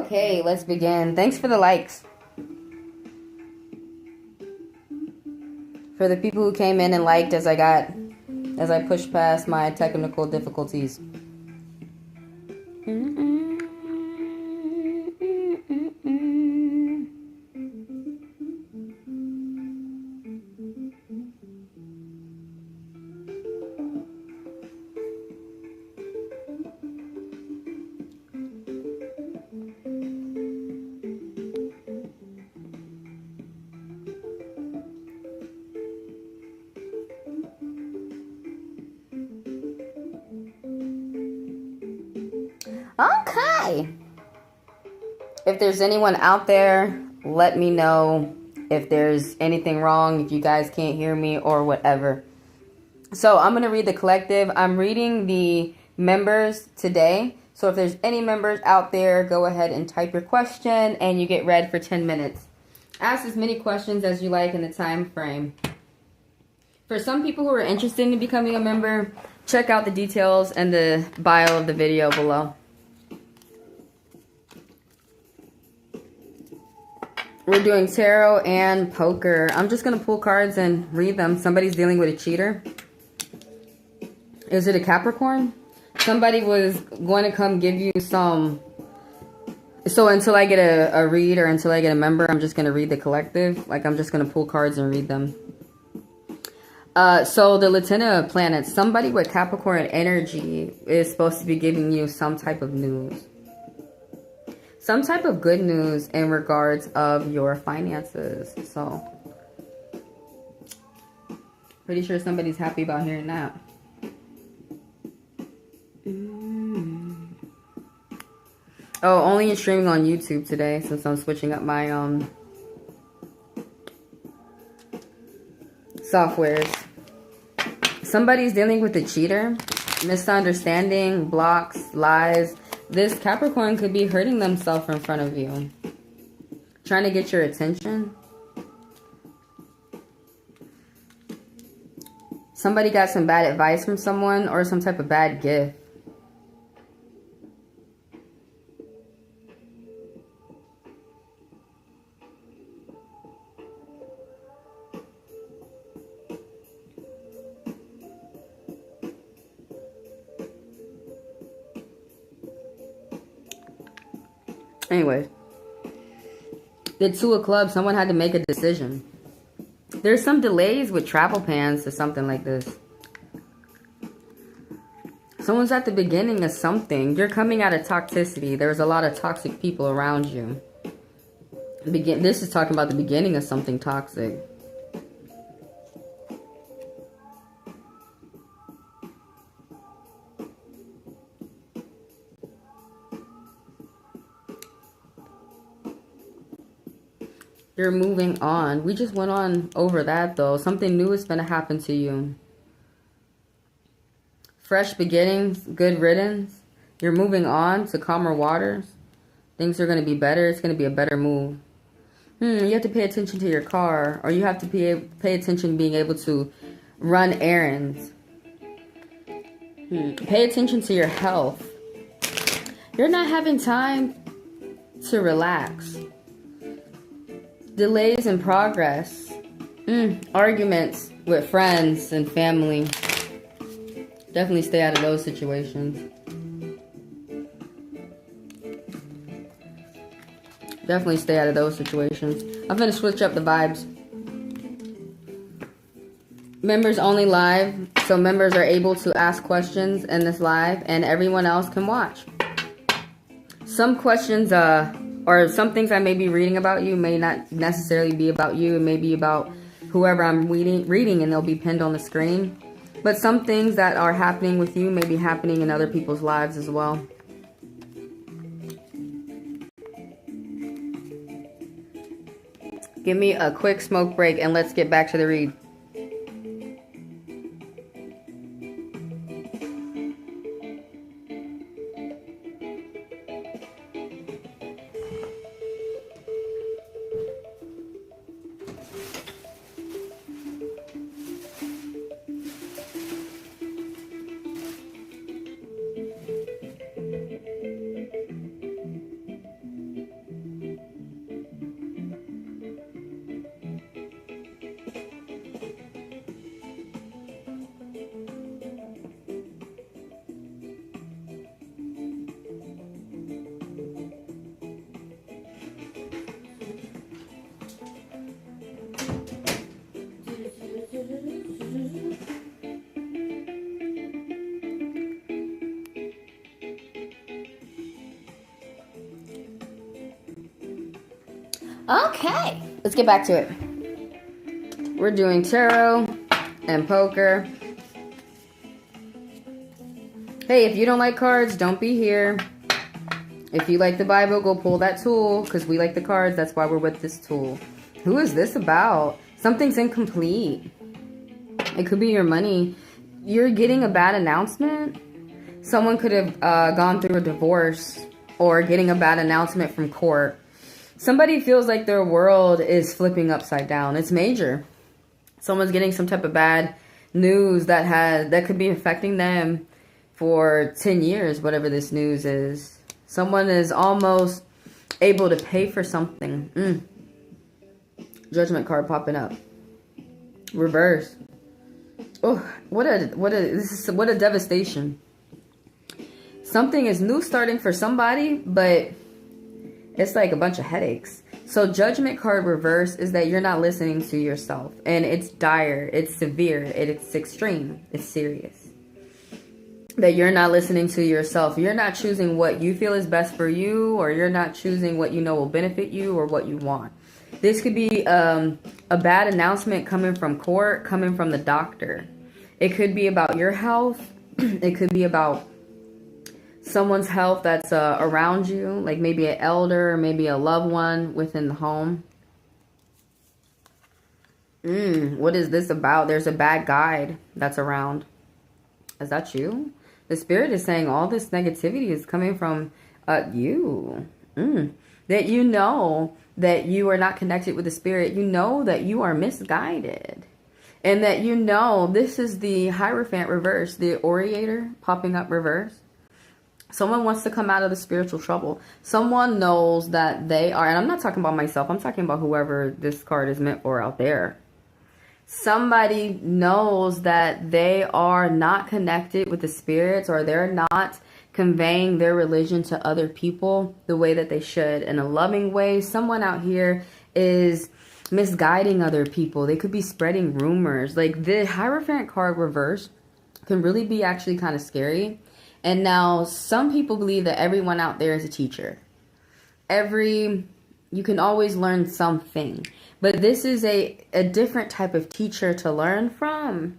Okay, let's begin. Thanks for the likes. For the people who came in and liked as I pushed past my technical difficulties. Okay. If there's anyone out there, let me know if there's anything wrong, if you guys can't hear me or whatever. So I'm going to read the collective. I'm reading the members today. So if there's any members out there, go ahead and type your question and you get read for 10 minutes. Ask as many questions as you like in the time frame. For some people who are interested in becoming a member, check out the details and the bio of the video below. We're doing tarot and poker. I'm just going to pull cards and read them. Somebody's dealing with a cheater. Is it a Capricorn? Somebody was going to come give you some. So until I get a read or until I get a member, I'm just going to read the collective. Like I'm just going to pull cards and read them. So the Lieutenant of Planets, somebody with Capricorn energy is supposed to be giving you some type of news. Some type of good news in regards of your finances. So, pretty sure somebody's happy about hearing that. Oh, only streaming on YouTube today since I'm switching up my softwares. Somebody's dealing with a cheater, misunderstanding, blocks, lies. This Capricorn could be hurting themselves in front of you. Trying to get your attention. Somebody got some bad advice from someone or some type of bad gift. Anyway, the Two of Clubs, someone had to make a decision. There's some delays with travel plans or something like this. Someone's at the beginning of something. You're coming out of toxicity. There's a lot of toxic people around you. This is talking about the beginning of something toxic. You're moving on. We just went on over that, though. Something new is going to happen to you. Fresh beginnings, good riddance. You're moving on to calmer waters. Things are going to be better. It's going to be a better move. You have to pay attention to your car. Or you have to pay attention to being able to run errands. Pay attention to your health. You're not having time to relax. Delays in progress. Arguments with friends and family. Definitely stay out of those situations. Definitely stay out of those situations. I'm going to switch up the vibes. Members only live. So members are able to ask questions in this live. And everyone else can watch. Some questions or some things I may be reading about you may not necessarily be about you. It may be about whoever I'm reading and they'll be pinned on the screen. But some things that are happening with you may be happening in other people's lives as well. Give me a quick smoke break and let's get back to the read. Okay, let's get back to it. We're doing tarot and poker. Hey, if you don't like cards, don't be here. If you like the Bible, go pull that tool, because we like the cards. That's why we're with this tool. Who is this about? Something's incomplete. It could be your money. You're getting a bad announcement. Someone could have gone through a divorce, or getting a bad announcement from court. Somebody feels like their world is flipping upside down. It's major. Someone's getting some type of bad news that could be affecting them for 10 years, whatever this news is. Someone is almost able to pay for something. Judgment card popping up. Reverse. Oh, what a devastation. Something is new starting for somebody, but it's like a bunch of headaches. So Judgment card reverse is that you're not listening to yourself, and it's dire, it's severe, it's extreme, it's serious. That you're not listening to yourself. You're not choosing what you feel is best for you, or you're not choosing what you know will benefit you or what you want. This could be a bad announcement coming from court, coming from the doctor. It could be about your health. It could be about someone's health that's around you, like maybe an elder or maybe a loved one within the home. What is this about? There's a bad guide that's around. Is that you? The spirit is saying all this negativity is coming from you. That you know that you are not connected with the spirit. You know that you are misguided. And that you know this is the Hierophant reverse, the Orator popping up reverse. Someone wants to come out of the spiritual trouble. Someone knows that they are, and I'm not talking about myself. I'm talking about whoever this card is meant for out there. Somebody knows that they are not connected with the spirits, or they're not conveying their religion to other people the way that they should, in a loving way. Someone out here is misguiding other people. They could be spreading rumors. Like the Hierophant card reverse can really be actually kind of scary. And now some people believe that everyone out there is a teacher. You can always learn something. But this is a different type of teacher to learn from.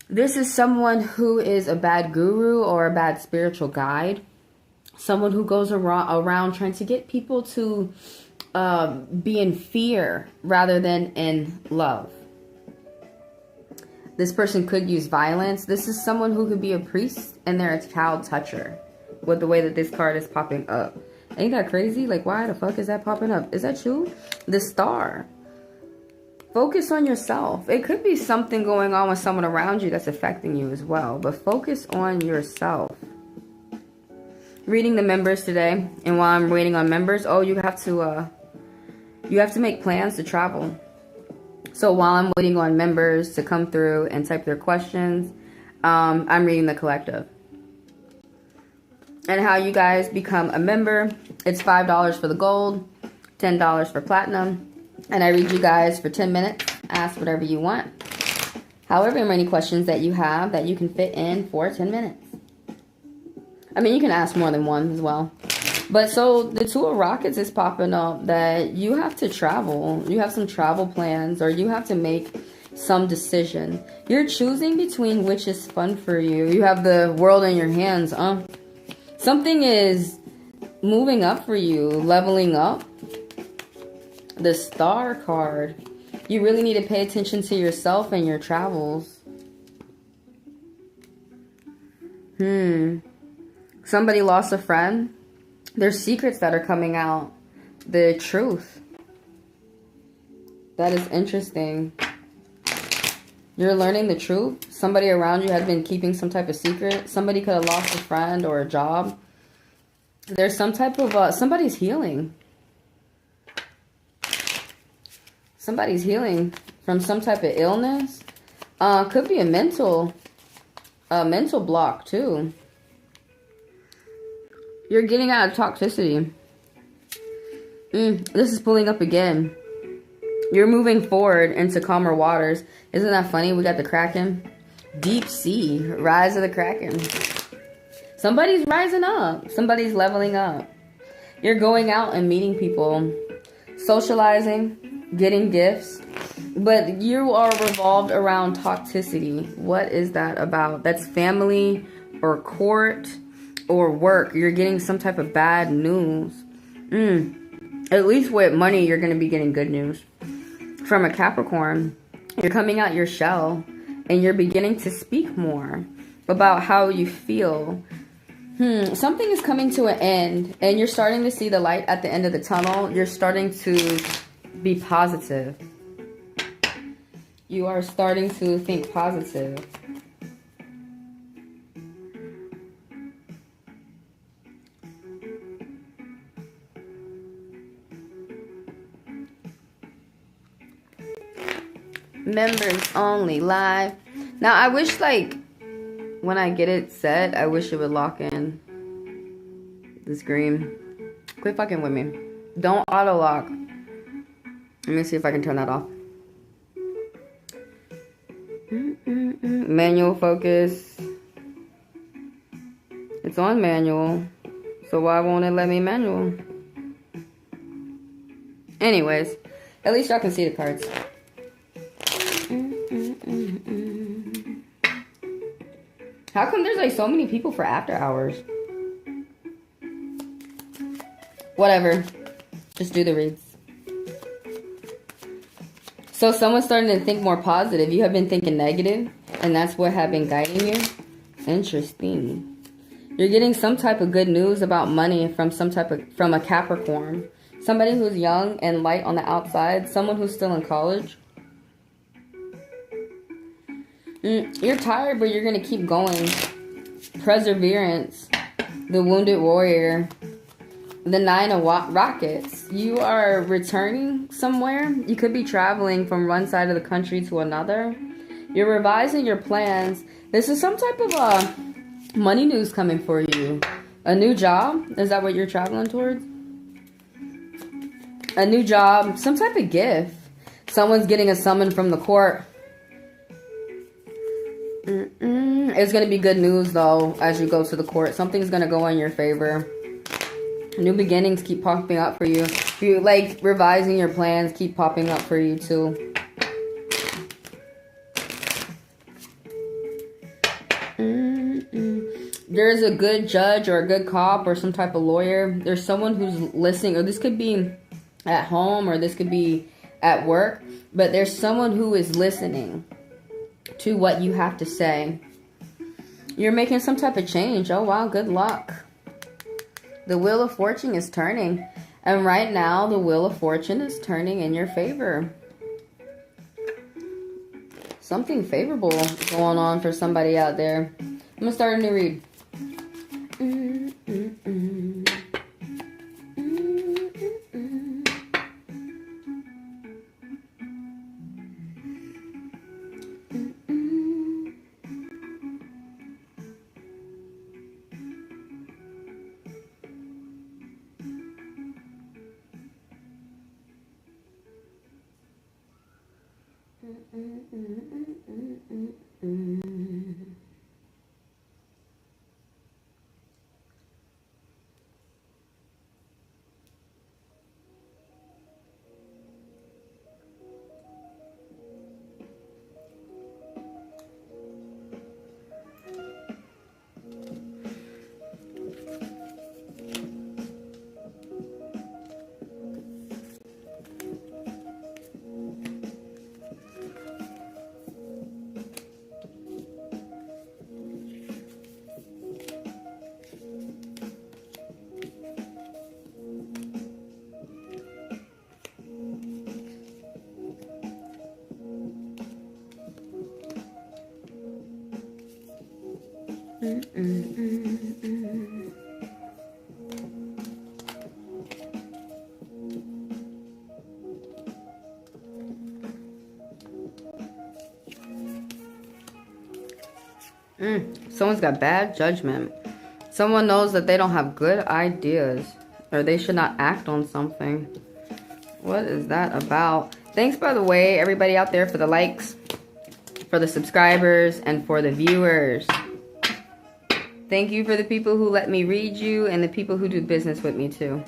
This is someone who is a bad guru or a bad spiritual guide. Someone who goes around trying to get people to be in fear rather than in love. This person could use violence. This is someone who could be a priest and they're a child toucher, with the way that this card is popping up. Ain't that crazy? Like, why the fuck is that popping up? Is that you? The Star. Focus on yourself. It could be something going on with someone around you that's affecting you as well. But focus on yourself. Reading the members today. And while I'm waiting on members, oh, you have to make plans to travel. So while I'm waiting on members to come through and type their questions, I'm reading the collective. And how you guys become a member. It's $5 for the gold, $10 for platinum. And I read you guys for 10 minutes. Ask whatever you want. However many questions that you have that you can fit in for 10 minutes. I mean, you can ask more than one as well. But so the Two of Rockets is popping up that you have to travel. You have some travel plans, or you have to make some decision. You're choosing between which is fun for you. You have the world in your hands. Something is moving up for you, leveling up. The Star card. You really need to pay attention to yourself and your travels. Somebody lost a friend. There's secrets that are coming out. The truth. That is interesting. You're learning the truth. Somebody around you had been keeping some type of secret. Somebody could have lost a friend or a job. There's some type of... somebody's healing. Somebody's healing from some type of illness. Could be a mental block too. You're getting out of toxicity. This is pulling up again. You're moving forward into calmer waters. Isn't that funny? We got the Kraken. Deep sea. Rise of the Kraken. Somebody's rising up. Somebody's leveling up. You're going out and meeting people, socializing, getting gifts, but you are revolved around toxicity. What is that about? That's family or court or work. You're getting some type of bad news. At least with money, you're going to be getting good news. From a Capricorn, you're coming out your shell and you're beginning to speak more about how you feel. Something is coming to an end and you're starting to see the light at the end of the tunnel. You're starting to be positive. You are starting to think positive. Members only live. Now I wish, like, when I get it set, I wish it would lock in the screen. Quit fucking with me. Don't auto lock. Let me see if I can turn that off. Manual focus. It's on manual. So why won't it let me manual? Anyways, at least y'all can see the cards. How come there's like so many people for after hours? Whatever. Just do the reads. So someone's starting to think more positive. You have been thinking negative, and that's what have been guiding you. Interesting. You're getting some type of good news about money from from a Capricorn. Somebody who's young and light on the outside. Someone who's still in college. You're tired, but you're going to keep going. Perseverance. The Wounded Warrior. The 9 of Rockets. You are returning somewhere. You could be traveling from one side of the country to another. You're revising your plans. This is some type of money news coming for you. A new job. Is that what you're traveling towards? A new job. Some type of gift. Someone's getting a summon from the court. It's going to be good news, though, as you go to the court. Something's going to go in your favor. New beginnings keep popping up for you. You like revising your plans keep popping up for you, too. There's a good judge or a good cop or some type of lawyer. There's someone who's listening, or this could be at home or this could be at work. But there's someone who is listening to what you have to say. You're making some type of change. Oh wow, good luck. The Wheel of Fortune is turning. And right now, the Wheel of Fortune is turning in your favor. Something favorable going on for somebody out there. I'm going to start a new read. Someone's got bad judgment. Someone knows that they don't have good ideas or they should not act on something. What is that about? Thanks, by the way, everybody out there, for the likes, for the subscribers, and for the viewers. Thank you for the people who let me read you and the people who do business with me too.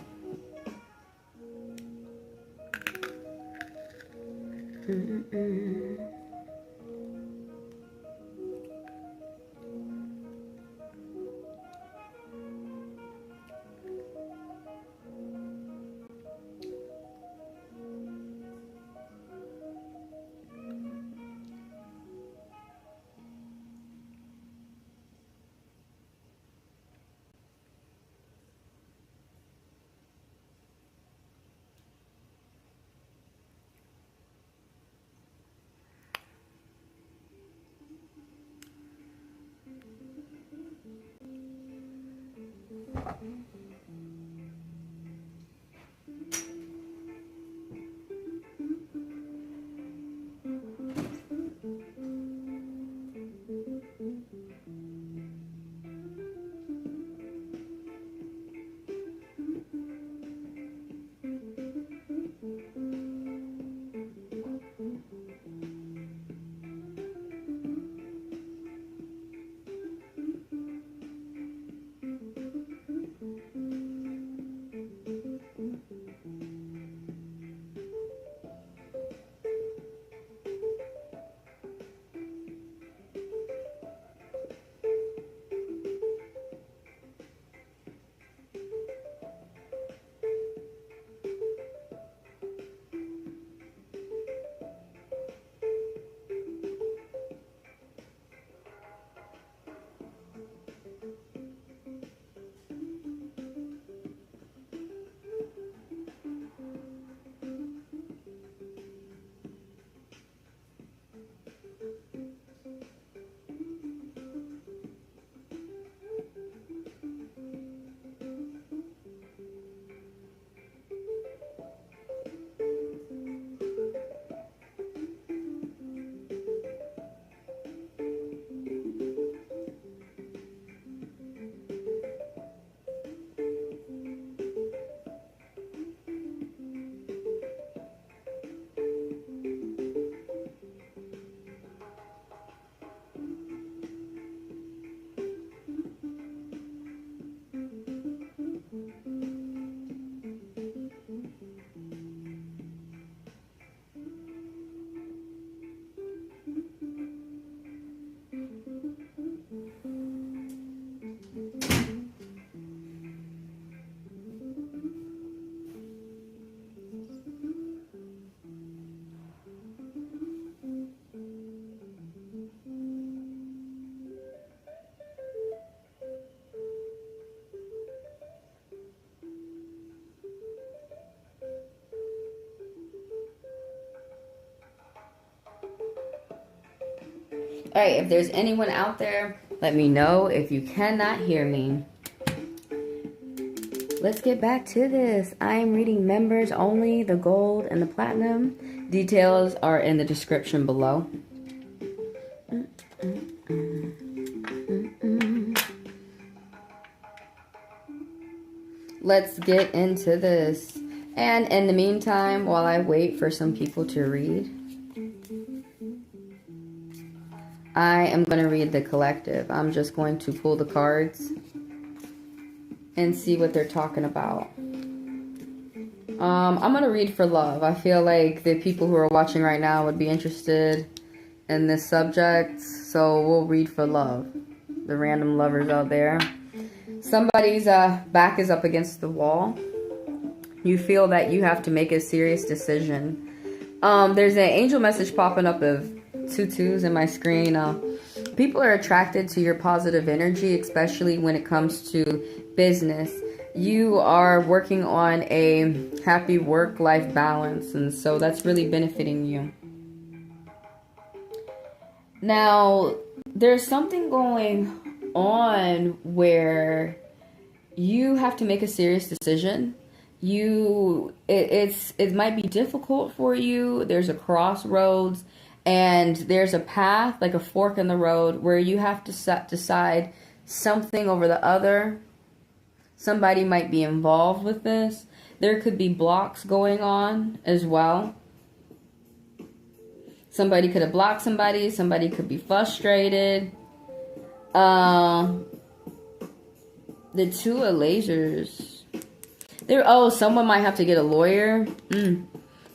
All right, if there's anyone out there, let me know. If you cannot hear me, let's get back to this. I'm reading members only, the gold and the platinum. Details are in the description below. Let's get into this. And in the meantime, while I wait for some people to read, I am going to read the collective. I'm just going to pull the cards and see what they're talking about. I'm going to read for love. I feel like the people who are watching right now would be interested in this subject, so we'll read for love. The random lovers out there. Somebody's back is up against the wall. You feel that you have to make a serious decision. There's an angel message popping up of 2 2s in my screen. People are attracted to your positive energy, especially when it comes to business. You are working on a happy work-life balance, and so that's really benefiting you. Now, there's something going on where you have to make a serious decision. It might be difficult for you. There's a crossroads. And there's a path, like a fork in the road, where you have to decide something over the other. Somebody might be involved with this. There could be blocks going on as well. Somebody could have blocked somebody. Somebody could be frustrated. The 2 of lasers. Someone might have to get a lawyer.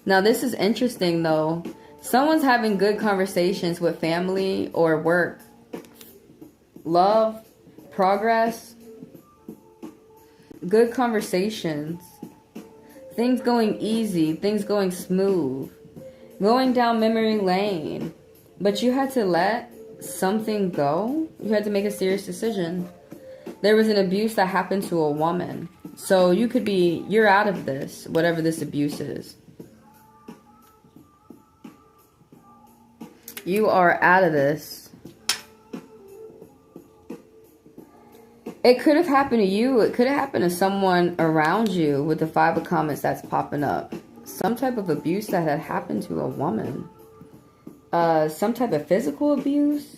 Now, this is interesting, though. Someone's having good conversations with family or work. Love, progress, good conversations. Things going easy, things going smooth. Going down memory lane. But you had to let something go. You had to make a serious decision. There was an abuse that happened to a woman. So you're out of this, whatever this abuse is. You are out of this. It could have happened to you. It could have happened to someone around you with the 5 of comments that's popping up. Some type of abuse that had happened to a woman. Some type of physical abuse.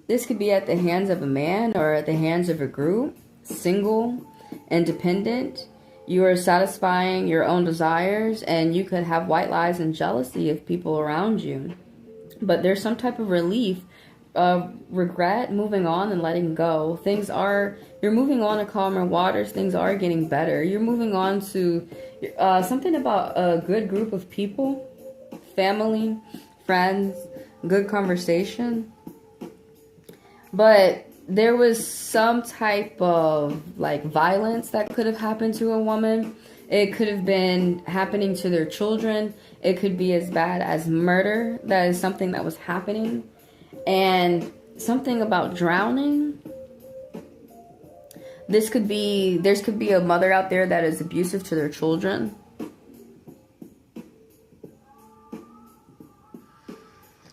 This could be at the hands of a man or at the hands of a group. Single, independent. You are satisfying your own desires, and you could have white lies and jealousy of people around you. But there's some type of relief, regret, moving on and letting go. You're moving on to calmer waters. Things are getting better. You're moving on to something about a good group of people, family, friends, good conversation. But there was some type of like violence that could have happened to a woman. It could have been happening to their children. It could be as bad as murder. That is something that was happening. And something about drowning. There could be a mother out there that is abusive to their children.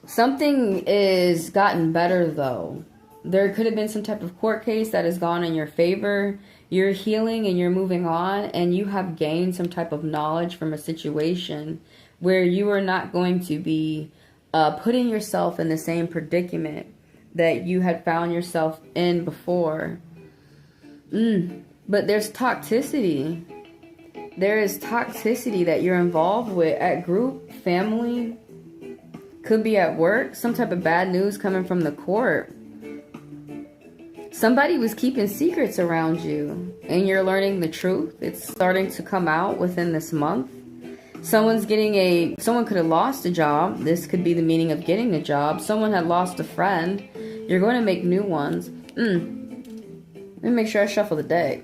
Something is gotten better though. There could have been some type of court case that has gone in your favor. You're healing and you're moving on, and you have gained some type of knowledge from a situation where you are not going to be putting yourself in the same predicament that you had found yourself in before. But there's toxicity. There is toxicity that you're involved with at group, family, could be at work, some type of bad news coming from the court. Somebody was keeping secrets around you, and you're learning the truth. It's starting to come out within this month. Someone could have lost a job. This could be the meaning of getting a job. Someone had lost a friend. You're going to make new ones. Let me make sure I shuffle the deck.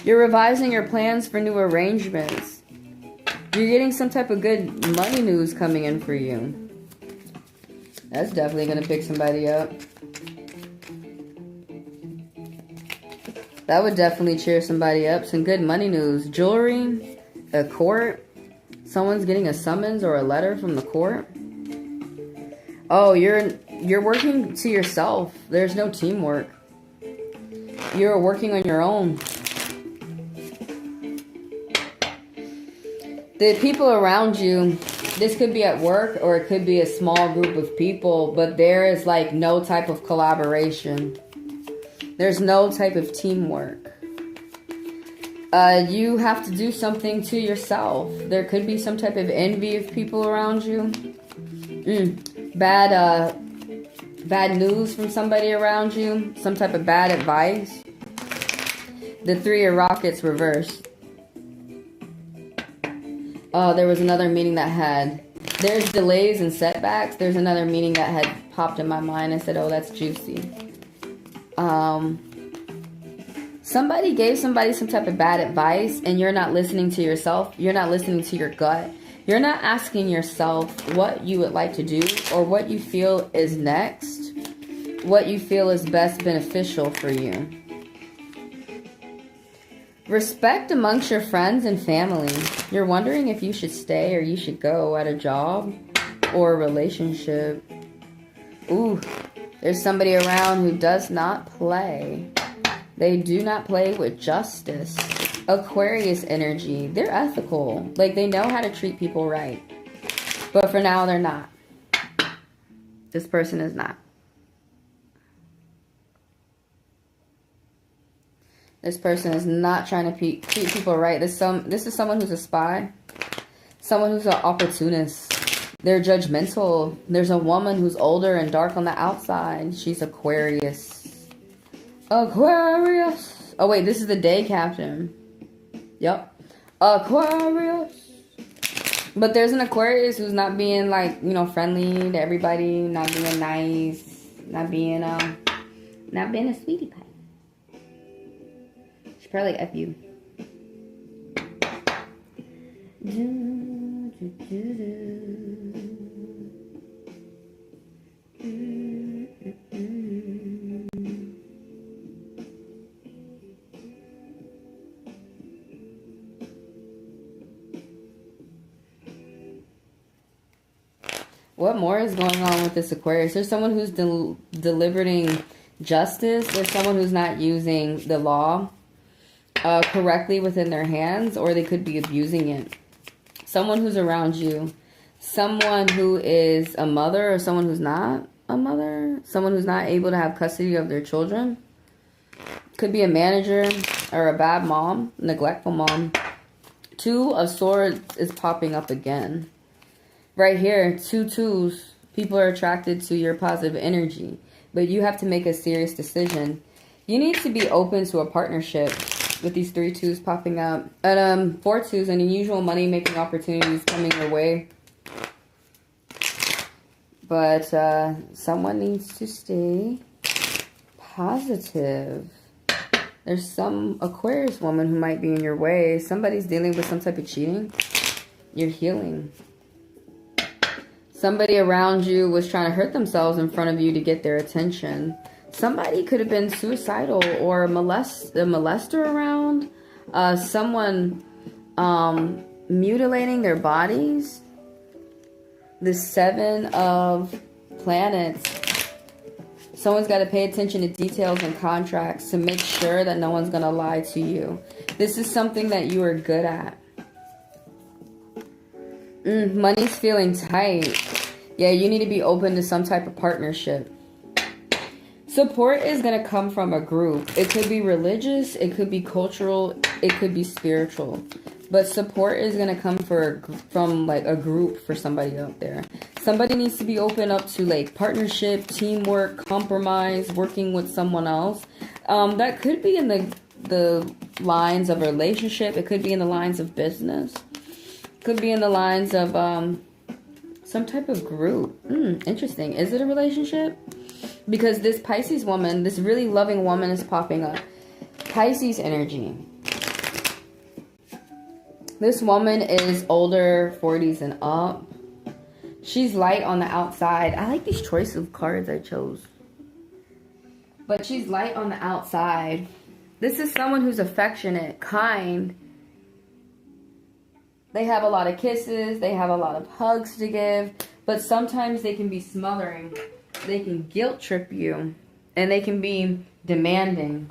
You're revising your plans for new arrangements. You're getting some type of good money news coming in for you. That's definitely going to pick somebody up. That would definitely cheer somebody up. Some good money news. Jewelry, a court. Someone's getting a summons or a letter from the court. Oh, you're working to yourself. There's no teamwork. You're working on your own. The people around you, this could be at work or it could be a small group of people, but there is like no type of collaboration. There's no type of teamwork. You have to do something to yourself. There could be some type of envy of people around you. Bad news from somebody around you. Some type of bad advice. The 3 of Rockets reversed. Oh, there was another meaning that had... There's delays and setbacks. There's another meaning that had popped in my mind. I said, oh, that's juicy. Somebody gave somebody some type of bad advice and you're not listening to yourself. You're not listening to your gut. You're not asking yourself what you would like to do or what you feel is next. What you feel is best beneficial for you. Respect amongst your friends and family. You're wondering if you should stay or you should go at a job or a relationship. Ooh, there's somebody around who does not play. They do not play with justice. Aquarius energy. They're ethical. Like, they know how to treat people right. But for now, they're not. This person is not. This person is not trying to treat people right. This is someone who's a spy. Someone who's an opportunist. They're judgmental. There's a woman who's older and dark on the outside. She's Aquarius. Aquarius. Oh, wait. This is the day captain. Yep. Aquarius. But there's an Aquarius who's not being like, you know, friendly to everybody, not being nice, not being a sweetie pie. She's probably like F you. What more is going on with this Aquarius? There's someone who's deliberating justice. There's someone who's not using the law correctly within their hands, or they could be abusing it. Someone who's around you. Someone who is a mother or someone who's not a mother. Someone who's not able to have custody of their children. Could be a manager or a bad mom, neglectful mom. Two of Swords is popping up again. Right here, 2 twos. People are attracted to your positive energy. But you have to make a serious decision. You need to be open to a partnership with these 3 twos popping up. And 4 twos, and unusual money-making opportunities coming your way. But someone needs to stay positive. There's some Aquarius woman who might be in your way. Somebody's dealing with some type of cheating. You're healing. Somebody around you was trying to hurt themselves in front of you to get their attention. Somebody could have been suicidal or a molester around. Someone mutilating their bodies. The 7 of planets. Someone's got to pay attention to details and contracts to make sure that no one's going to lie to you. This is something that you are good at. Money's feeling tight. Yeah, you need to be open to some type of partnership. Support is going to come from a group. It could be religious, it could be cultural, it could be spiritual. But support is going to come from like a group for somebody out there. Somebody needs to be open up to like partnership, teamwork, compromise, working with someone else. That could be in the lines of a relationship. It could be in the lines of business. Could be in the lines of some type of group. Interesting. Is it a relationship? Because this Pisces woman, this really loving woman is popping up. Pisces energy. This woman is older, 40s and up. She's light on the outside. I like these choice of cards I chose. But she's light on the outside. This is someone who's affectionate, kind. They have a lot of kisses. They have a lot of hugs to give. But sometimes they can be smothering. They can guilt trip you. And they can be demanding.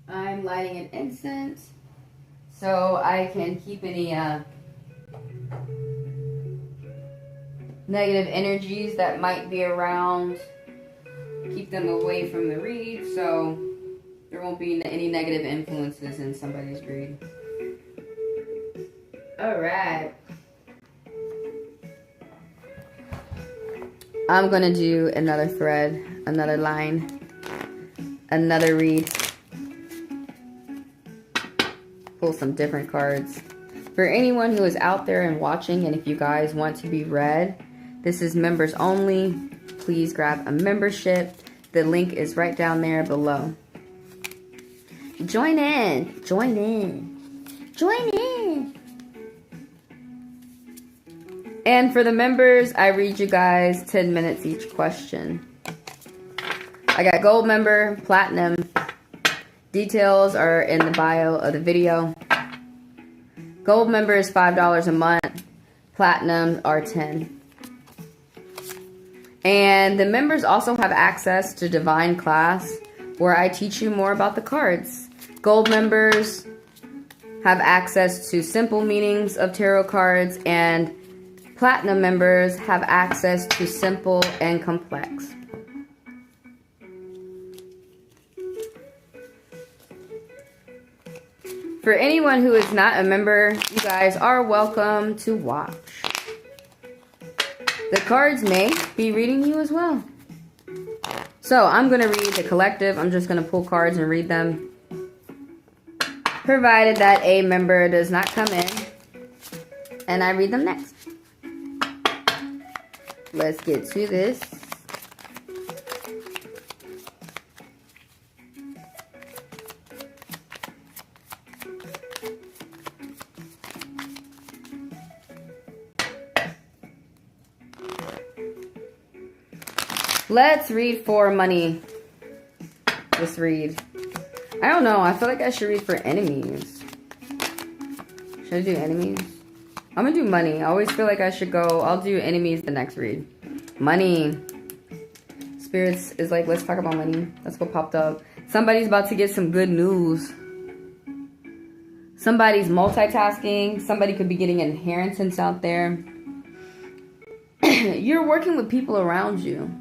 I'm lighting an incense so I can keep any negative energies that might be around, keep them away from the read so there won't be any negative influences in somebody's read. Alright. I'm going to do another thread, another line, another read. Pull some different cards. For anyone who is out there and watching, and if you guys want to be read, this is members only. Please grab a membership. The link is right down there below. Join in. Join in. Join in. And for the members, I read you guys 10 minutes each question. I got gold member, platinum. Details are in the bio of the video. Gold member is $5 a month. Platinum are $10. And the members also have access to Divine class where I teach you more about the cards. Gold members have access to simple meanings of tarot cards, and platinum members have access to simple and complex. For anyone who is not a member, you guys are welcome to watch. The cards may be reading you as well. So I'm going to read the collective. I'm just going to pull cards and read them. Provided that a member does not come in. And I read them next. Let's get to this. Let's read for money. Let's read. I don't know. I feel like I should read for enemies. Should I do enemies? I'm going to do money. I always feel like I should go. I'll do enemies the next read. Money. Spirits is like, let's talk about money. That's what popped up. Somebody's about to get some good news. Somebody's multitasking. Somebody could be getting an inheritance out there. You're working with people around you.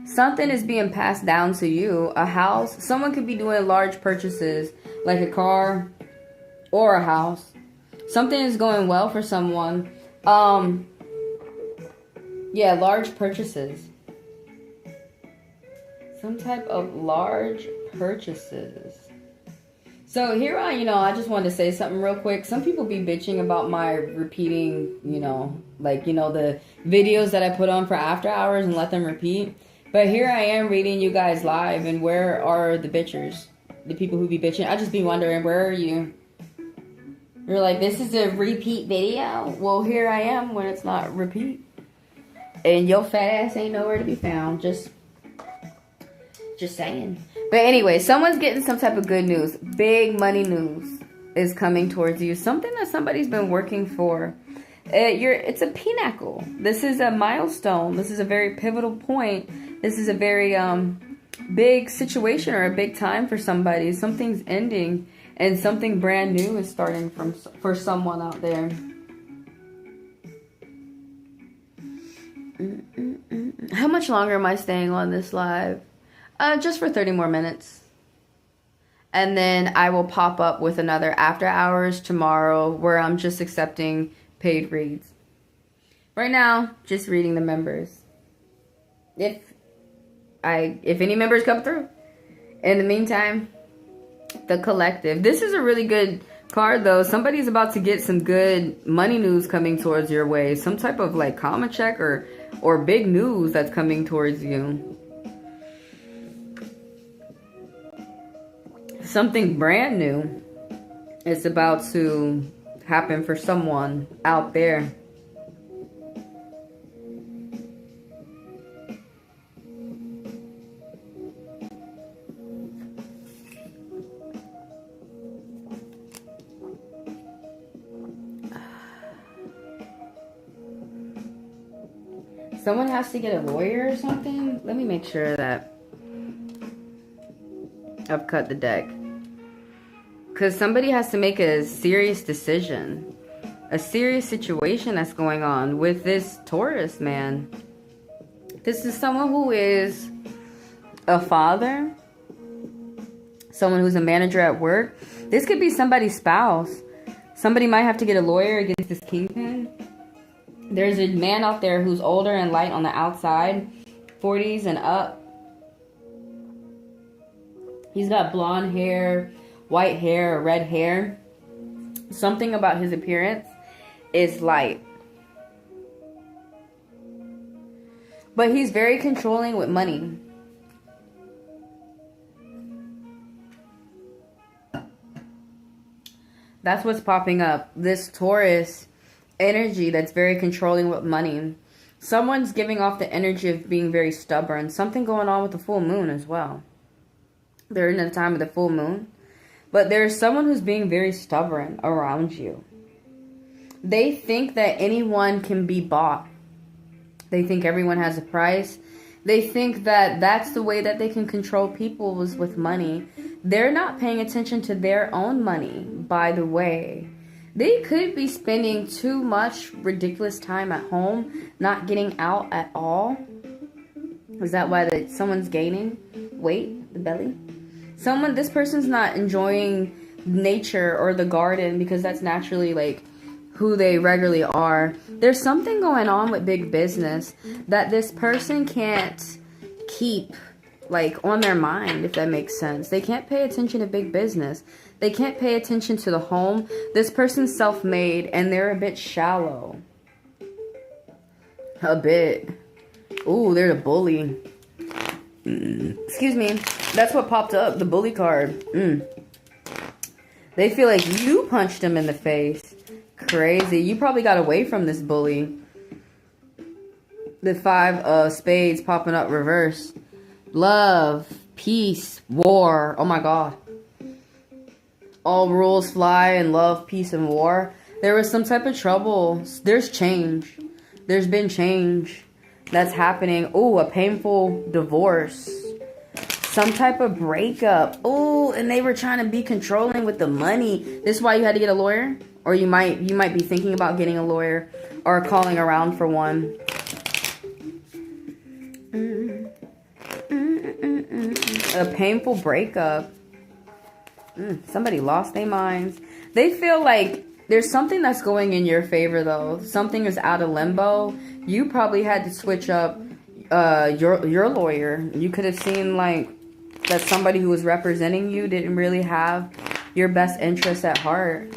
Something is being passed down to you. A house. Someone could be doing large purchases, like a car or a house. Something is going well for someone. Yeah, large purchases. Some type of large purchases. So here I just wanted to say something real quick. Some people be bitching about my repeating, the videos that I put on for after hours and let them repeat. But here I am reading you guys live, and where are the bitchers? The people who be bitching? I just be wondering, where are you? You're like, this is a repeat video? Well, here I am when it's not repeat. And your fat ass ain't nowhere to be found. Just saying. But anyway, someone's getting some type of good news. Big money news is coming towards you. Something that somebody's been working for. It's a pinnacle. This is a milestone. This is a very pivotal point. This is a very big situation or a big time for somebody. Something's ending and something brand new is starting for someone out there. How much longer am I staying on this live? Just for 30 more minutes. And then I will pop up with another after hours tomorrow where I'm just accepting paid reads. Right now, just reading the members. If any members come through. In the meantime, the collective. This is a really good card though. Somebody's about to get some good money news coming towards your way. Some type of like karma check or big news that's coming towards you. Something brand new is about to happen for someone out there. Someone has to get a lawyer or something? Let me make sure that I've cut the deck. Because somebody has to make a serious decision. A serious situation that's going on with this Taurus man. This is someone who is a father. Someone who's a manager at work. This could be somebody's spouse. Somebody might have to get a lawyer against this kingpin. There's a man out there who's older and light on the outside. 40s and up. He's got blonde hair, white hair, or red hair. Something about his appearance is light. But he's very controlling with money. That's what's popping up. This Taurus energy that's very controlling with money. Someone's giving off the energy of being very stubborn. Something going on with the full moon as well. They're in the time of the full moon. But there's someone who's being very stubborn around you. They think that anyone can be bought. They think everyone has a price. They think that that's the way that they can control people is with money. They're not paying attention to their own money, by the way. They could be spending too much ridiculous time at home, not getting out at all. Is that why someone's gaining weight, the belly? This person's not enjoying nature or the garden because that's naturally like who they regularly are. There's something going on with big business that this person can't keep like on their mind, if that makes sense. They can't pay attention to big business. They can't pay attention to the home. This person's self-made and they're a bit shallow. A bit. Ooh, they're a bully. Excuse me. That's what popped up, the bully card. They feel like you punched them in the face. Crazy. You probably got away from this bully. The 5 of spades popping up reverse. Love, peace, war. Oh my god. All rules fly in love, peace, and war. There was some type of trouble. There's change. There's been change that's happening. Ooh, a painful divorce. Some type of breakup. Ooh, and they were trying to be controlling with the money. This is why you had to get a lawyer? Or you might be thinking about getting a lawyer or calling around for one. A painful breakup. Somebody lost their minds. They feel like there's something that's going in your favor, though. Something is out of limbo. You probably had to switch up your lawyer. You could have seen like that somebody who was representing you didn't really have your best interests at heart.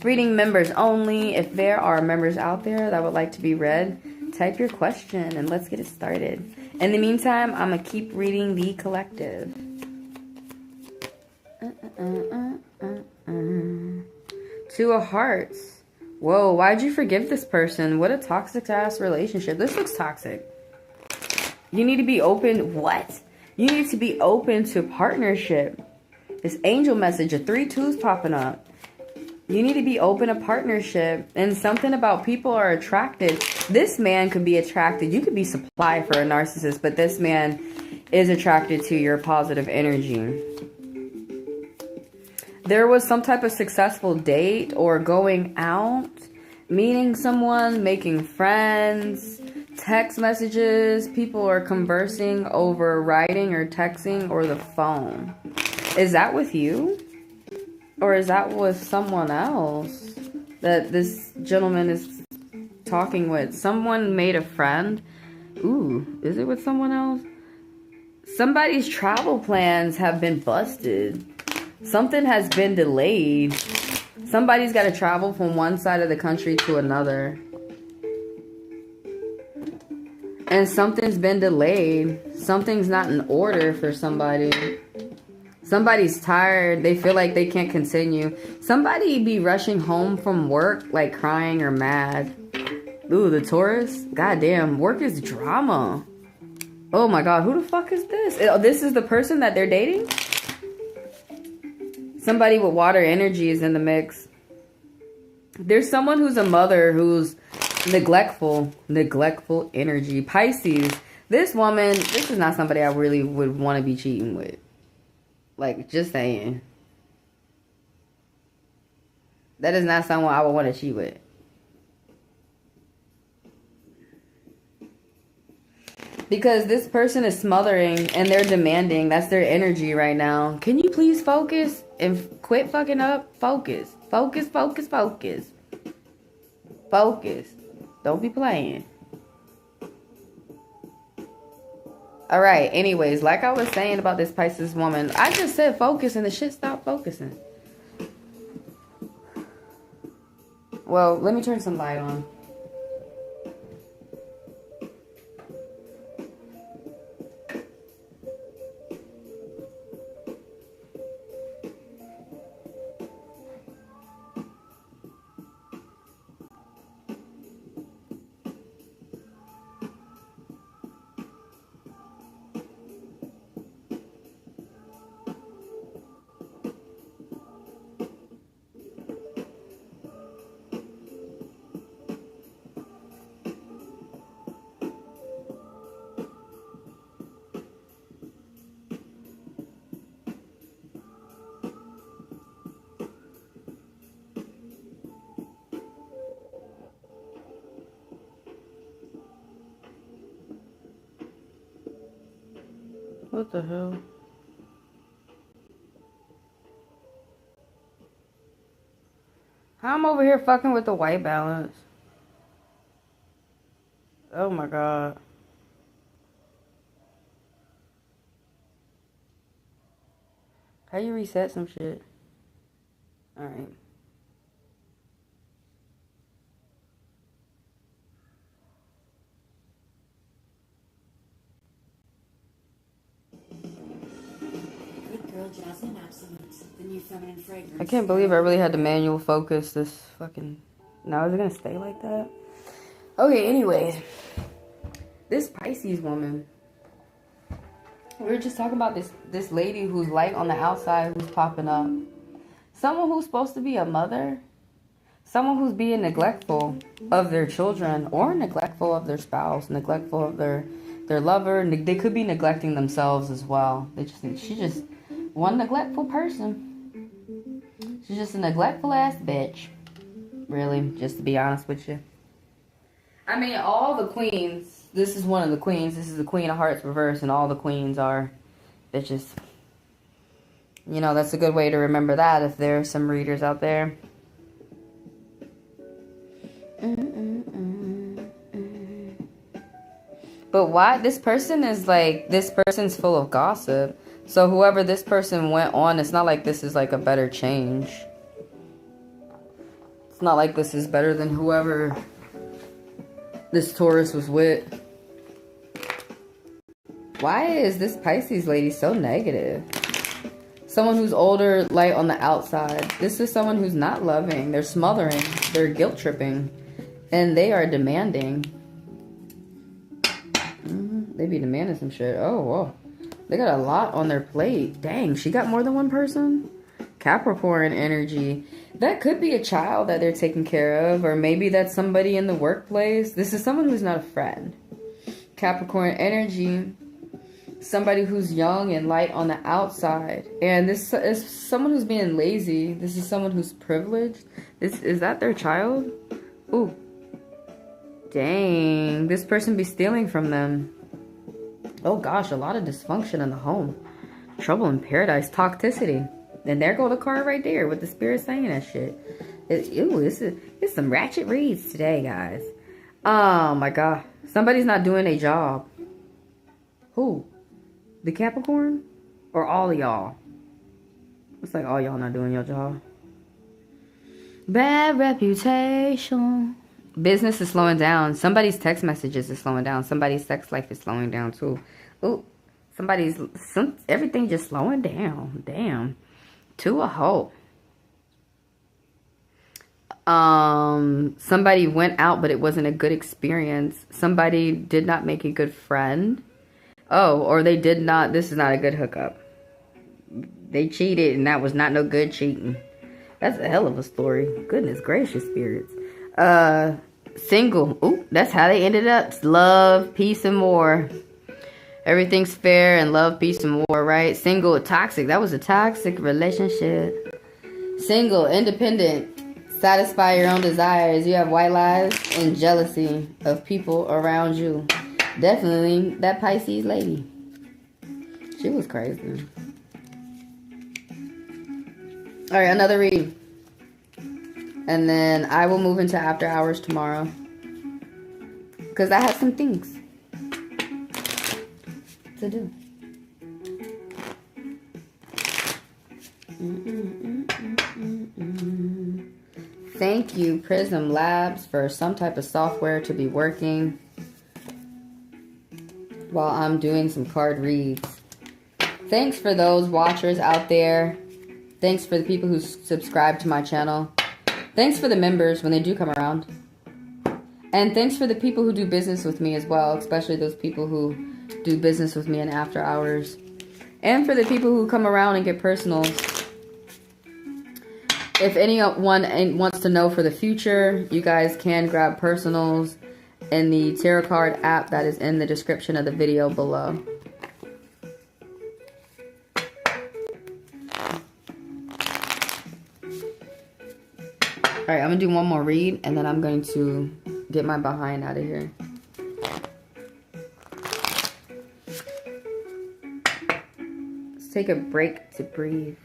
Reading members only. If there are members out there that would like to be read, type your question and let's get it started. In the meantime, I'm going to keep reading the collective. Two of Hearts. Whoa, why'd you forgive this person? What a toxic ass relationship. This looks toxic. You need to be open. What? You need to be open to partnership. This angel message of 3 2s popping up. You need to be open to partnership. And something about people are attracted. This man could be attracted. You could be supply for a narcissist, but this man is attracted to your positive energy. There was some type of successful date or going out, meeting someone, making friends, text messages. People are conversing over writing or texting or the phone. Is that with you? Or is that with someone else that this gentleman is talking with? Someone made a friend. Ooh, is it with someone else? Somebody's travel plans have been busted. Something has been delayed. Somebody's got to travel from one side of the country to another. And something's been delayed. Something's not in order for somebody. Somebody's tired. They feel like they can't continue. Somebody be rushing home from work like crying or mad. Ooh, the Taurus. Goddamn, work is drama. Oh my god, who the fuck is this? Oh, this is the person that they're dating? Somebody with water energy is in the mix. There's someone who's a mother who's neglectful. Neglectful energy. Pisces. This woman, this is not somebody I really would want to be cheating with. Like, just saying. That is not someone I would want to cheat with. Because this person is smothering and they're demanding. That's their energy right now. Can you please focus and quit fucking up? Focus. Focus, focus, focus. Focus. Don't be playing. Alright, anyways, like I was saying about this Pisces woman, I just said focus and the shit stopped focusing. Well, let me turn some light on. What the hell? I'm over here fucking with the white balance. Oh my god. How you reset some shit? Alright. I can't believe I really had to manual focus this fucking... Now is it gonna stay like that? Okay, anyways. This Pisces woman. We were just talking about this lady who's light on the outside who's popping up. Someone who's supposed to be a mother. Someone who's being neglectful of their children or neglectful of their spouse, neglectful of their lover. They could be neglecting themselves as well. She's just one neglectful person. She's just a neglectful ass bitch. Really, just to be honest with you. I mean, all the queens, this is one of the queens. This is the Queen of Hearts reverse, and all the queens are bitches. You know, that's a good way to remember that if there are some readers out there. But why? This person is like, this person's full of gossip. So whoever this person went on, it's not like this is like a better change. It's not like this is better than whoever this Taurus was with. Why is this Pisces lady so negative? Someone who's older, light on the outside. This is someone who's not loving. They're smothering. They're guilt tripping. And they are demanding. They be demanding some shit. Oh, whoa. They got a lot on their plate. Dang, she got more than one person? Capricorn energy. That could be a child that they're taking care of. Or maybe that's somebody in the workplace. This is someone who's not a friend. Capricorn energy. Somebody who's young and light on the outside. And this is someone who's being lazy. This is someone who's privileged. Is that their child? Ooh. Dang. This person be stealing from them. Oh gosh, a lot of dysfunction in the home. Trouble in paradise. Toxicity. And there go the card right there with the spirit saying that shit. It's some ratchet reads today, guys. Oh my god. Somebody's not doing a job. Who? The Capricorn? Or all of y'all? It's like all y'all not doing your job. Bad reputation. Business is slowing down. Somebody's text messages is slowing down. Somebody's sex life is slowing down too. Ooh. Everything just slowing down. Damn. To a halt. Somebody went out, but it wasn't a good experience. Somebody did not make a good friend. Oh, or they did not. This is not a good hookup. They cheated, and that was not no good cheating. That's a hell of a story. Goodness gracious, spirits. Single. Ooh, that's how they ended up. Love, peace, and more. Everything's fair and love, peace, and more, right? Single, toxic. That was a toxic relationship. Single, independent. Satisfy your own desires. You have white lies and jealousy of people around you. Definitely that Pisces lady. She was crazy. Alright, another read. And then I will move into after hours tomorrow. Because I have some things to do. Thank you, Prism Labs, for some type of software to be working while I'm doing some card reads. Thanks for those watchers out there. Thanks for the people who subscribe to my channel. Thanks for the members when they do come around. And thanks for the people who do business with me as well, especially those people who do business with me in after hours. And for the people who come around and get personals. If anyone wants to know for the future, you guys can grab personals in the Taro Card app that is in the description of the video below. Alright, I'm going to do one more read, and then I'm going to get my behind out of here. Let's take a break to breathe.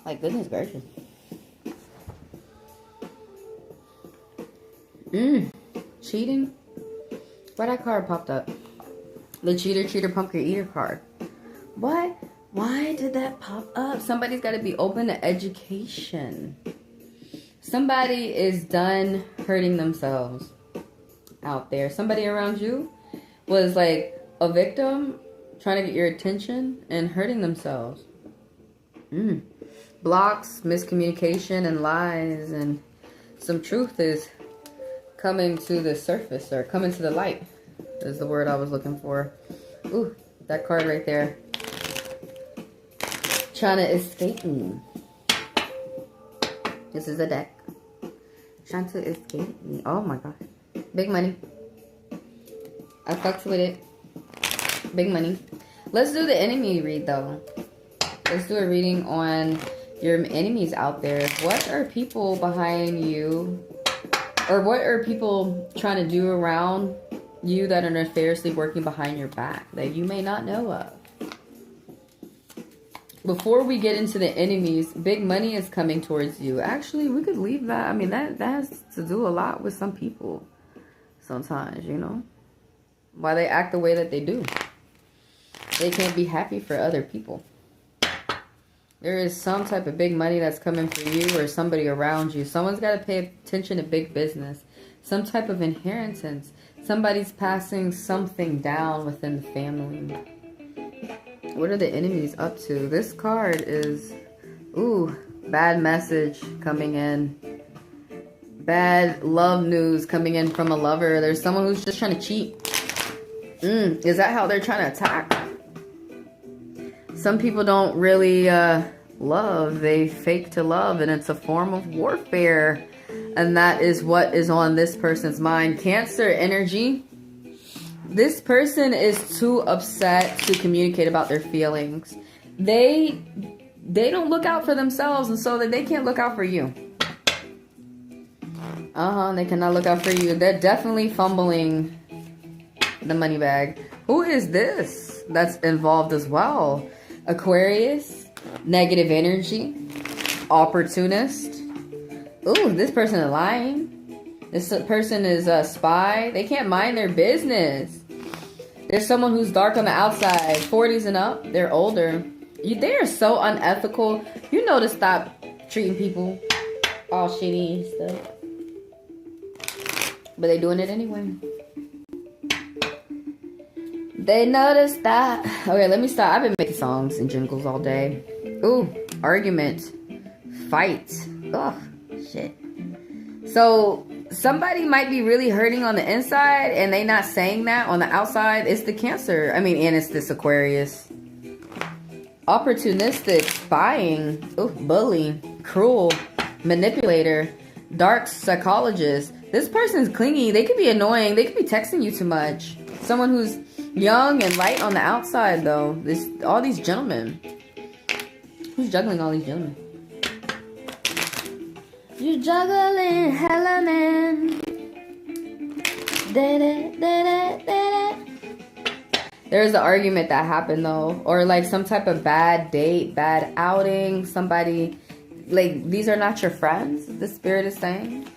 Like, goodness gracious. Cheating? Why that card popped up? The cheater, pumpkin eater card. What? Why did that pop up? Somebody's got to be open to education. Somebody is done hurting themselves out there. Somebody around you was like a victim trying to get your attention and hurting themselves. Blocks, miscommunication, and lies, and some truth is coming to the surface, or coming to the light is the word I was looking for. Ooh, that card right there. Trying to escape me. This is a deck. Trying to escape me. Oh my god. Big money. I fucked with it. Big money. Let's do the enemy read though. Let's do a reading on your enemies out there. What are people behind you? Or what are people trying to do around you that are nefariously working behind your back that you may not know of? Before we get into the enemies, big money is coming towards you. Actually, we could leave that. I mean, that has to do a lot with some people sometimes, you know. Why they act the way that they do. They can't be happy for other people. There is some type of big money that's coming for you or somebody around you. Someone's got to pay attention to big business. Some type of inheritance. Somebody's passing something down within the family. What are the enemies up to? This card is, ooh, bad message coming in. Bad love news coming in from a lover. There's someone who's just trying to cheat. Is that how they're trying to attack? Some people don't really love. They fake to love, and it's a form of warfare. And that is what is on this person's mind. Cancer energy. This person is too upset to communicate about their feelings. They don't look out for themselves, and so that they can't look out for you. They cannot look out for you. They're definitely fumbling the money bag. Who is this that's involved as well? Aquarius, negative energy, opportunist. Ooh, this person is lying. This person is a spy. They can't mind their business. There's someone who's dark on the outside, 40s and up. They're older. They are so unethical. You know to stop treating people all shitty and stuff. But they doing it anyway. They know to stop. Okay, let me stop. I've been making songs and jingles all day. Ooh, argument. Fight. Ugh, shit. So, somebody might be really hurting on the inside and they not saying that on the outside. It's the Cancer. I mean, and it's this Aquarius. Opportunistic, spying, ooh, bully, cruel, manipulator, dark psychologist. This person's clingy. They could be annoying. They could be texting you too much. Someone who's young and light on the outside, though. All these gentlemen. Who's juggling all these gentlemen? You're juggling, hella man. There's an argument that happened though, or like some type of bad date, bad outing. Somebody, like, these are not your friends. The spirit is saying,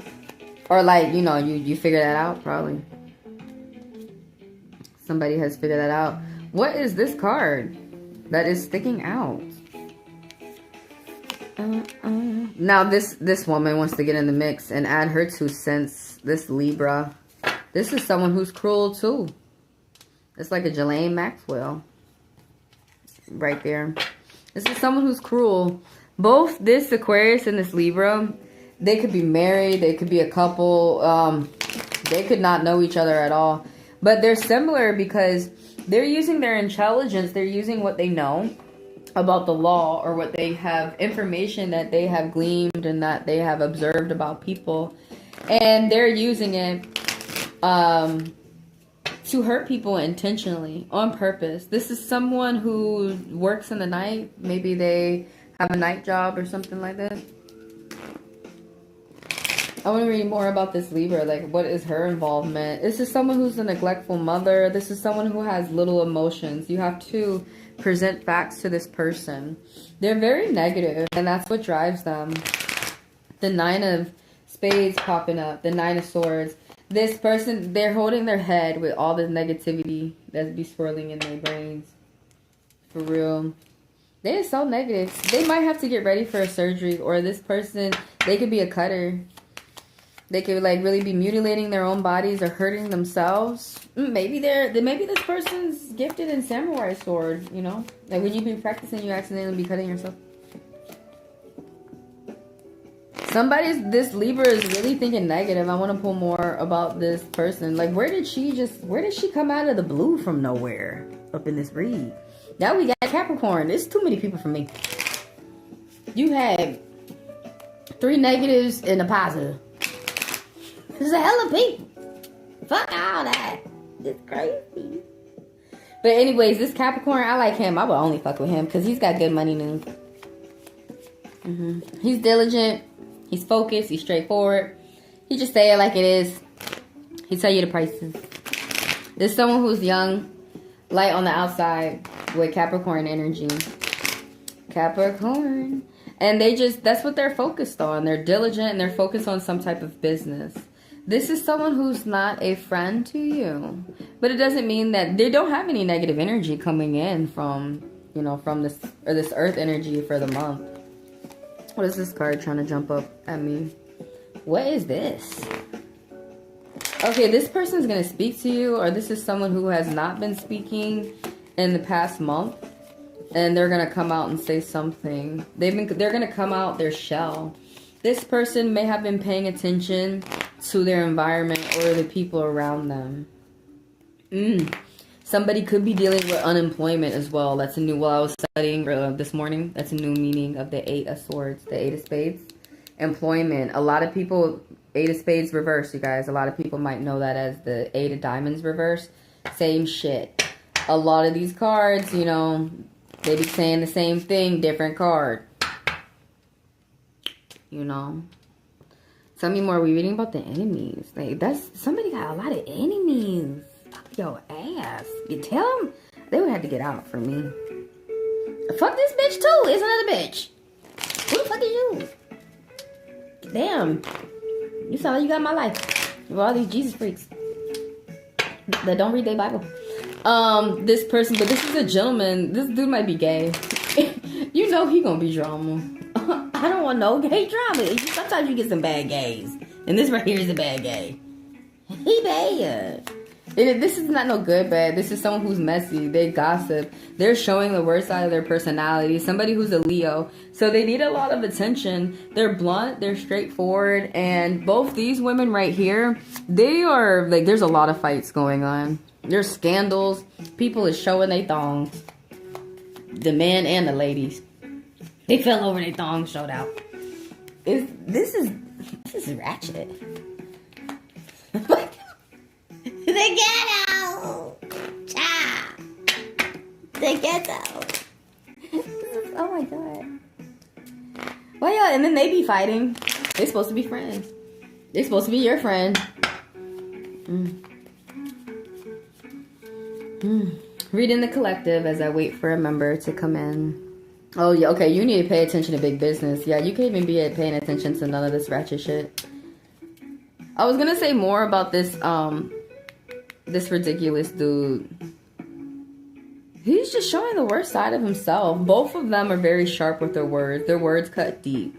or like, you know, you figure that out probably. Somebody has figured that out. What is this card that is sticking out? Now this woman wants to get in the mix and add her 2 cents. This Libra. This is someone who's cruel too. It's like a Ghislaine Maxwell. Right there. This is someone who's cruel. Both this Aquarius and this Libra, they could be married. They could be a couple. They could not know each other at all. But they're similar because they're using their intelligence. They're using what they know about the law, or what they have, information that they have gleaned and that they have observed about people, and they're using it to hurt people intentionally, on purpose. This is someone who works in the night. Maybe they have a night job or something like that. I want to read more about this Libra. Like, what is her involvement? This is someone who's a neglectful mother. This is someone who has little emotions. You have to present facts to this person. They're very negative, and that's what drives them. The 9 of Spades popping up. The 9 of Swords. This person, they're holding their head with all this negativity that's be swirling in their brains. For real. They are so negative. They might have to get ready for a surgery, or this person, they could be a cutter. They could like really be mutilating their own bodies or hurting themselves. Maybe this person's gifted in samurai sword, you know? Like when you be practicing, you accidentally be cutting yourself. This Libra is really thinking negative. I want to pull more about this person. Like where did she come out of the blue from nowhere up in this read? Now we got Capricorn. There's too many people for me. You had 3 negatives and a positive. There's a hell of people. Fuck all that. It's crazy. But anyways, this Capricorn, I like him. I would only fuck with him because he's got good money now. He's diligent. He's focused. He's straightforward. He just say it like it is. He tell you the prices. There's someone who's young, light on the outside with Capricorn energy. Capricorn. And that's what they're focused on. They're diligent and they're focused on some type of business. This is someone who's not a friend to you. But it doesn't mean that they don't have any negative energy coming in from this earth energy for the month. What is this card trying to jump up at me? What is this? Okay, this person's going to speak to you, or this is someone who has not been speaking in the past month. And they're going to come out and say something. They're going to come out their shell. This person may have been paying attention to their environment or the people around them. Somebody could be dealing with unemployment as well. That's a new, while I was studying this morning, that's a new meaning of the 8 of Swords, the 8 of Spades. Employment. A lot of people, 8 of Spades reverse, you guys. A lot of people might know that as the 8 of Diamonds reverse. Same shit. A lot of these cards, you know, they be saying the same thing, different card. You know. Tell me more. We're reading about the enemies. Like, somebody got a lot of enemies. Fuck your ass. You tell them they would have to get out for me. Fuck this bitch too. It's another bitch. Who the fuck is you? Damn. You sound like you got my life. With all these Jesus freaks that don't read their Bible. This person, but this is a gentleman. This dude might be gay. You know he gonna be drama. I don't want no gay drama. Sometimes you get some bad gays. And this right here is a bad gay. He bad. This is not no good bad. This is someone who's messy. They gossip. They're showing the worst side of their personality. Somebody who's a Leo. So they need a lot of attention. They're blunt. They're straightforward. And both these women right here, they are, like, there's a lot of fights going on. There's scandals. People is showing their thongs. The men and the ladies. They fell over their thongs, showed out. This is ratchet. The ghetto! Cha! The ghetto! Oh my god. Well, yeah, and then they be fighting. They're supposed to be friends. They're supposed to be your friend. Reading the collective as I wait for a member to come in. Oh, yeah, okay, you need to pay attention to big business. Yeah, you can't even be paying attention to none of this ratchet shit. I was gonna say more about this, this ridiculous dude. He's just showing the worst side of himself. Both of them are very sharp with their words. Their words cut deep.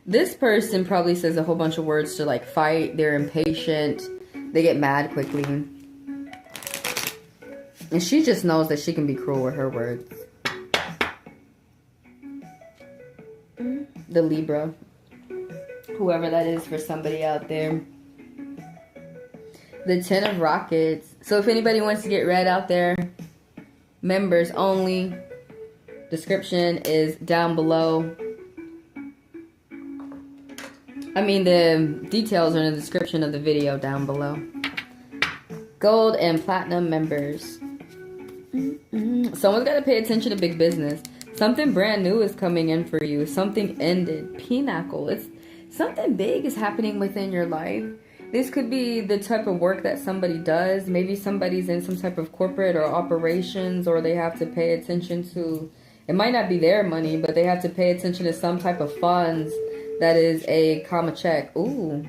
This person probably says a whole bunch of words to, like, fight. They're impatient. They get mad quickly. And she just knows that she can be cruel with her words. The Libra. Whoever that is for somebody out there. The 10 of Rockets. So if anybody wants to get read out there, members only. Description is down below. I mean, the details are in the description of the video down below. Gold and platinum members. Someone's got to pay attention to big business. Something brand new is coming in for you. Something ended. Pinnacle. It's Something big is happening within your life. This could be the type of work that somebody does. Maybe somebody's in some type of corporate or operations, or they have to pay attention to, it might not be their money, but they have to pay attention to some type of funds that is a comma check. Ooh,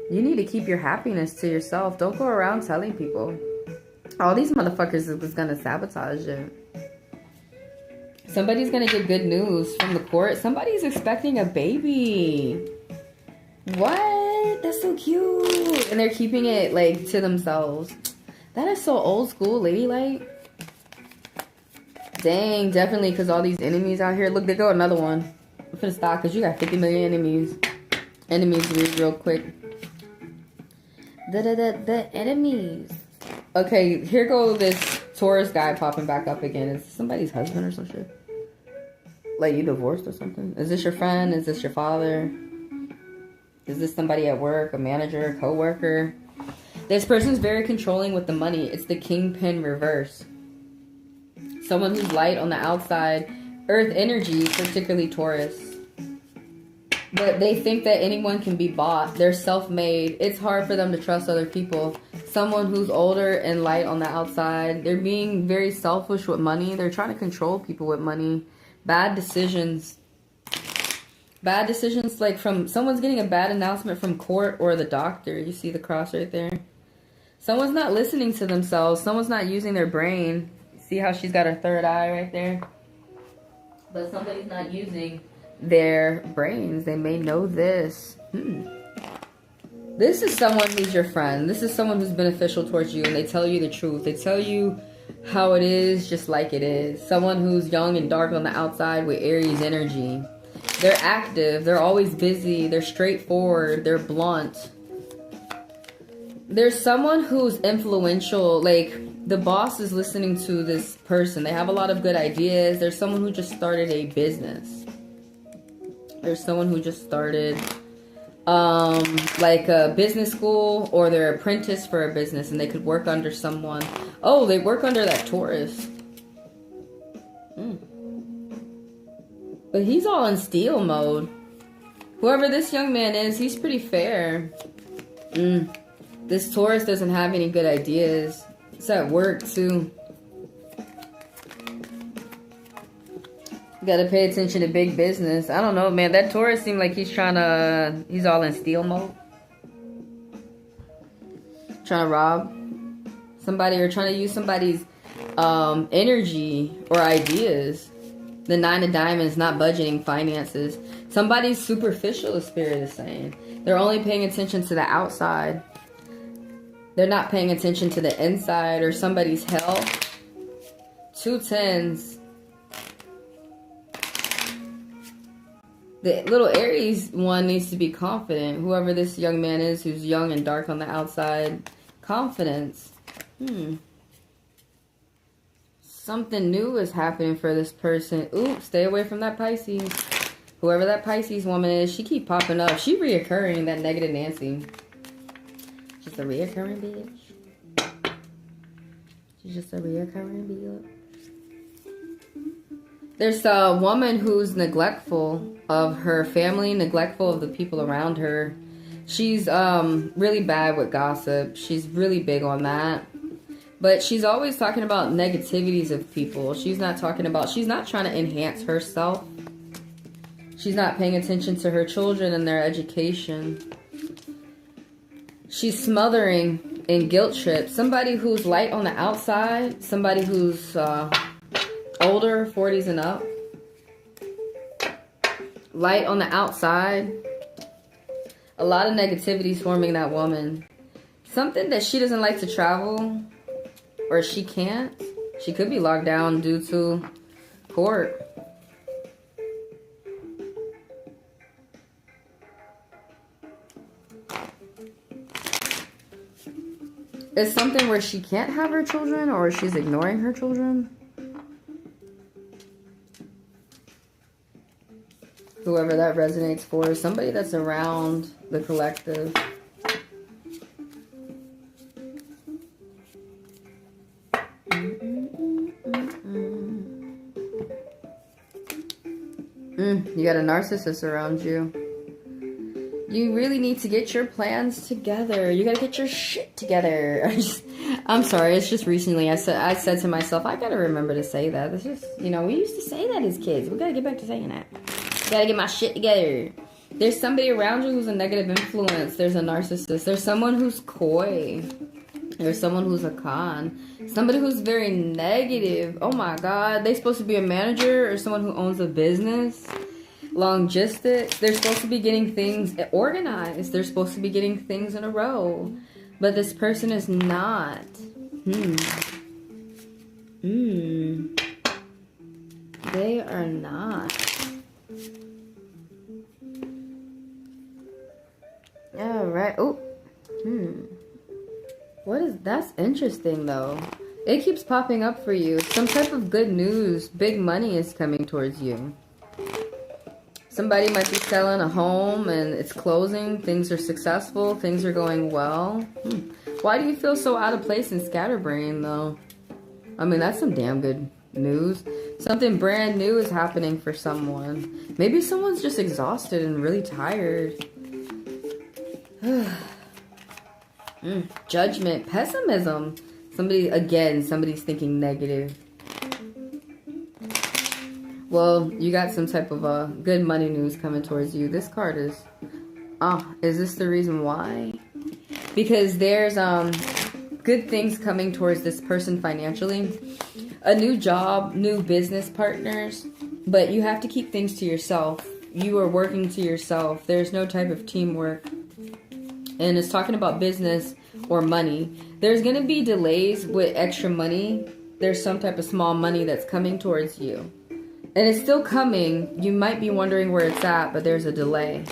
you need to keep your happiness to yourself. Don't go around telling people. All these motherfuckers is going to sabotage it. Somebody's going to get good news from the court. Somebody's expecting a baby. What? That's so cute. And they're keeping it like to themselves. That is so old school, ladylike. Dang, definitely, because all these enemies out here. Look, there go another one. I'm finna stop because you got 50 million enemies. Enemies, read real quick. The enemies. Okay, here go this Taurus guy popping back up again. Is this somebody's husband or some shit? Like you divorced or something? Is this your friend? Is this your father? Is this somebody at work, a manager, a co-worker? This person's very controlling with the money. It's the Kingpin reverse. Someone who's light on the outside. Earth energy, particularly Taurus. But they think that anyone can be bought. They're self-made. It's hard for them to trust other people. Someone who's older and light on the outside. They're being very selfish with money. They're trying to control people with money. Bad decisions. Bad decisions, like from someone's getting a bad announcement from court or the doctor. You see the cross right there? Someone's not listening to themselves. Someone's not using their brain. See how she's got her third eye right there? But somebody's not using their brains. They may know this. This is someone who's your friend. This is someone who's beneficial towards you, and they tell you the truth. They tell you how it is just like it is. Someone who's young and dark on the outside with Aries energy. They're active. They're always busy. They're straightforward. They're blunt. There's someone who's influential. Like, the boss is listening to this person. They have a lot of good ideas. There's someone who just started a business. There's someone who just started, like a business school, or they're apprentice for a business, and they could work under someone. Oh, they work under that Taurus. But he's all in steal mode. Whoever this young man is, he's pretty fair. This Taurus doesn't have any good ideas. It's at work, too. Gotta pay attention to big business. I don't know, man. That Taurus seemed like he's all in steal mode. Trying to rob somebody or trying to use somebody's energy or ideas. The 9 of Diamonds, not budgeting finances. Somebody's superficial, the spirit is saying. They're only paying attention to the outside. They're not paying attention to the inside or somebody's health. 2 tens. The little Aries one needs to be confident. Whoever this young man is who's young and dark on the outside. Confidence. Something new is happening for this person. Ooh, stay away from that Pisces. Whoever that Pisces woman is, she keep popping up. She reoccurring, that negative Nancy. She's a reoccurring bitch. She's just a reoccurring bitch. There's a woman who's neglectful of her family, neglectful of the people around her. She's really bad with gossip. She's really big on that. But she's always talking about negativities of people. She's not trying to enhance herself. She's not paying attention to her children and their education. She's smothering in guilt trips. Somebody who's light on the outside. Somebody who's older, 40s and up. Light on the outside. A lot of negativities forming that woman. Something that she doesn't like to travel. Or she can't. She could be locked down due to court. It's something where she can't have her children or she's ignoring her children. Whoever that resonates for. Somebody that's around the collective. You got a narcissist around you. You really need to get your plans together. You gotta get your shit together. I'm sorry, it's just recently I said to myself, I gotta remember to say that. It's just, you know, we used to say that as kids. We gotta get back to saying that. Gotta get my shit together. There's somebody around you who's a negative influence. There's a narcissist. There's someone who's coy. There's someone who's a con. Somebody who's very negative. Oh my God. They're supposed to be a manager or someone who owns a business. Logistics. They're supposed to be getting things organized. They're supposed to be getting things in a row. But this person is not. They are not. Alright. Oh. What is... That's interesting though. It keeps popping up for you. Some type of good news. Big money is coming towards you. Somebody might be selling a home and it's closing. Things are successful. Things are going well. Why do you feel so out of place and scatterbrained though? I mean, that's some damn good news. Something brand new is happening for someone. Maybe someone's just exhausted and really tired. Judgment. Pessimism. Somebody's thinking negative. Well, you got some type of good money news coming towards you. This card is... is this the reason why? Because there's good things coming towards this person financially. A new job, new business partners. But you have to keep things to yourself. You are working to yourself. There's no type of teamwork. And it's talking about business or money. There's going to be delays with extra money. There's some type of small money that's coming towards you. And it's still coming. You might be wondering where it's at, but there's a delay.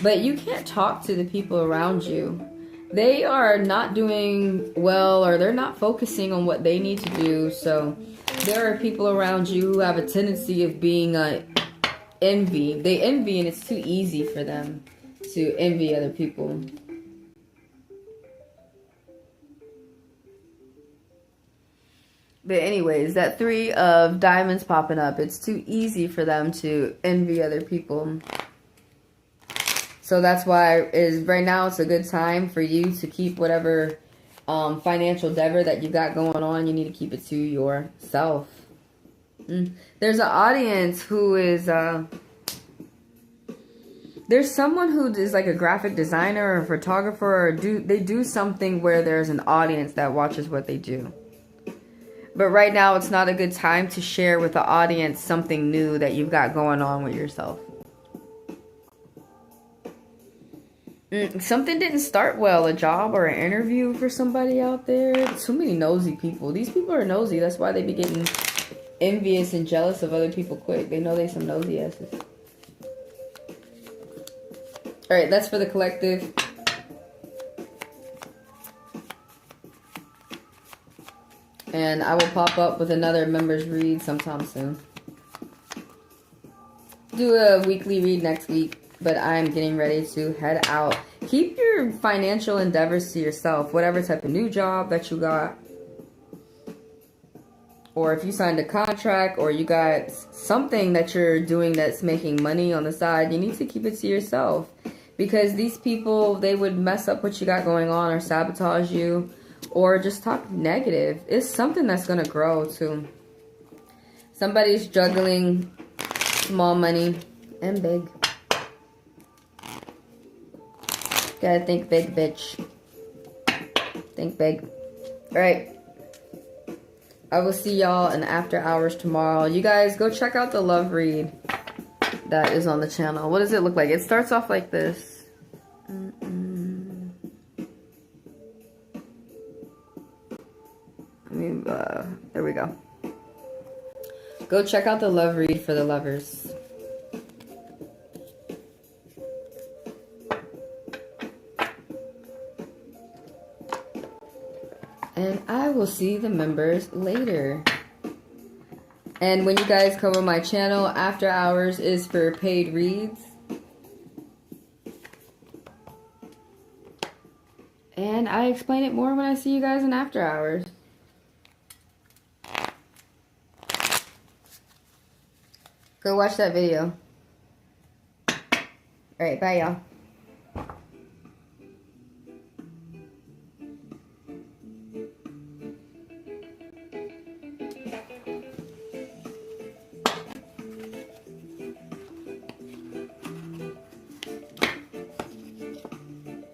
But you can't talk to the people around you. They are not doing well, or they're not focusing on what they need to do. So there are people around you who have a tendency of being envy. They envy, and it's too easy for them to envy other people. But anyways, that 3 of diamonds popping up. It's too easy for them to envy other people. So that's why right now it's a good time for you to keep whatever financial endeavor that you got going on. You need to keep it to yourself. There's an audience who is... there's someone who is like a graphic designer or a photographer. Or they do something where there's an audience that watches what they do. But right now, it's not a good time to share with the audience something new that you've got going on with yourself. Something didn't start well. A job or an interview for somebody out there. Too many nosy people. These people are nosy. That's why they be getting envious and jealous of other people quick. They know they some nosy asses. Alright, that's for the collective. And I will pop up with another members read sometime soon. Do a weekly read next week. But I'm getting ready to head out. Keep your financial endeavors to yourself. Whatever type of new job that you got. Or if you signed a contract. Or you got something that you're doing that's making money on the side. You need to keep it to yourself. Because these people, they would mess up what you got going on. Or sabotage you. Or just talk negative. It's something that's going to grow too. Somebody's juggling small money and big. Gotta think big, bitch. Think big. Alright. I will see y'all in after hours tomorrow. You guys go check out the love read that is on the channel. What does it look like? It starts off like this. There we go. Go check out the love read for the lovers. And I will see the members later. And when you guys come on my channel, after hours is for paid reads. And I explain it more when I see you guys in after hours. Go watch that video. Alright, bye y'all.